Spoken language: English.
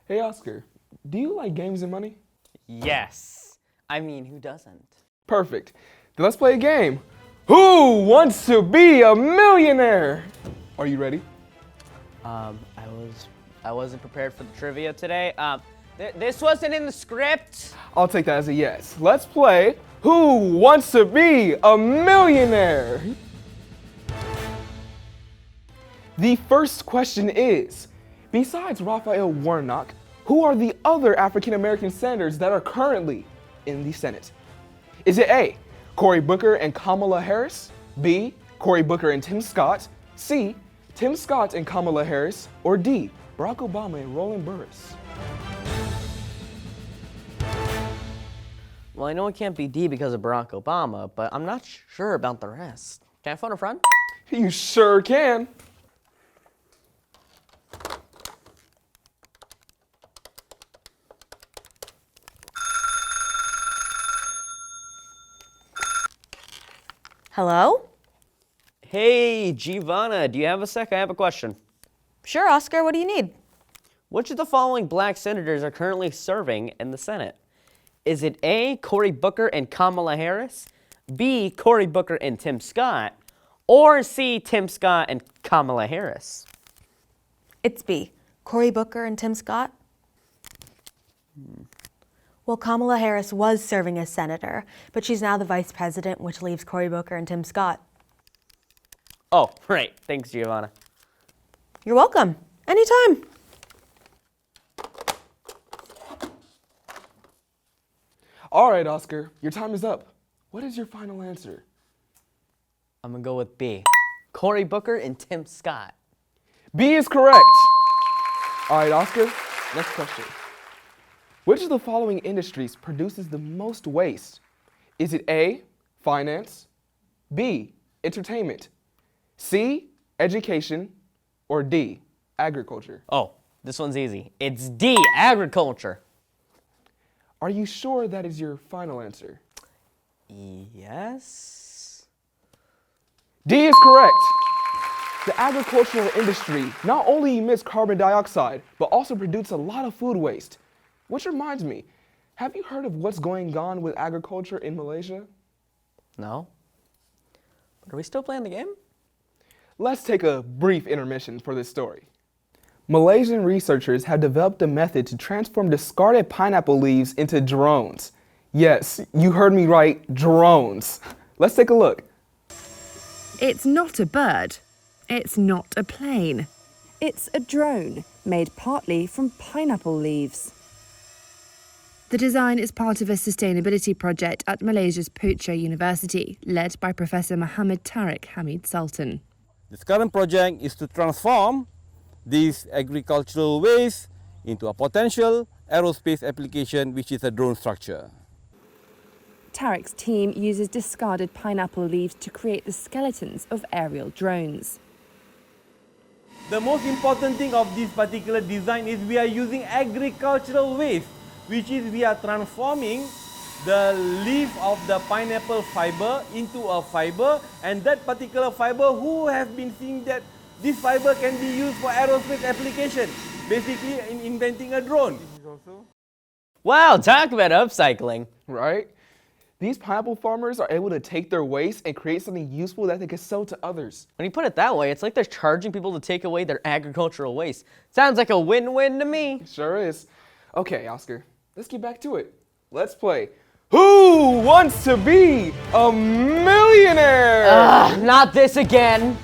Hey Oscar, do you like games and money? Yes. I mean, who doesn't? Perfect. Then let's play a game. Who wants to be a millionaire? Are you ready? I wasn't prepared for the trivia today. This wasn't in the script. I'll take that as a yes. Let's play Who Wants to Be a Millionaire? The first question is, besides Raphael Warnock, who are the other African American senators that are currently in the Senate? Is it A, Cory Booker and Kamala Harris, B, Cory Booker and Tim Scott, C, Tim Scott and Kamala Harris, or D, Barack Obama and Roland Burris? Well, I know it can't be D because of Barack Obama, but I'm not sure about the rest. Can I phone a friend? You sure can. Hello? Hey, Giovanna, do you have a sec? I have a question. Sure, Oscar, what do you need? Which of the following black senators are currently serving in the Senate? Is it A, Cory Booker and Kamala Harris, B, Cory Booker and Tim Scott, or C, Tim Scott and Kamala Harris? It's B, Cory Booker and Tim Scott. Well, Kamala Harris was serving as senator, but she's now the vice president, which leaves Cory Booker and Tim Scott. Oh, right. Thanks, Giovanna. You're welcome. Anytime. All right, Oscar, your time is up. What is your final answer? I'm gonna go with B, Cory Booker and Tim Scott. B is correct. All right, Oscar, next question. Which of the following industries produces the most waste? Is it A, finance, B, entertainment, C, education, or D, agriculture? Oh, this one's easy. It's D, agriculture. Are you sure that is your final answer? Yes? D is correct. The agricultural industry not only emits carbon dioxide, but also produces a lot of food waste. Which reminds me, have you heard of what's going on with agriculture in Malaysia? No? But are we still playing the game? Let's take a brief intermission for this story. Malaysian researchers have developed a method to transform discarded pineapple leaves into drones. Yes, you heard me right, drones. Let's take a look. It's not a bird. It's not a plane. It's a drone made partly from pineapple leaves. The design is part of a sustainability project at Malaysia's Putra University, led by Professor Mohamed Thariq Hameed Sultan. This current project is to transform these agricultural waste into a potential aerospace application, which is a drone structure. Tariq's team uses discarded pineapple leaves to create the skeletons of aerial drones. The most important thing of this particular design is we are using agricultural waste, which is we are transforming the leaf of the pineapple fiber into a fiber, and that particular fiber, who have been seeing that this fiber can be used for aerospace application, basically in inventing a drone. Wow, talk about upcycling. Right? These pineapple farmers are able to take their waste and create something useful that they can sell to others. When you put it that way, it's like they're charging people to take away their agricultural waste. Sounds like a win-win to me. Sure is. Okay, Oscar, let's get back to it. Let's play Who Wants to Be a Millionaire? Not this again.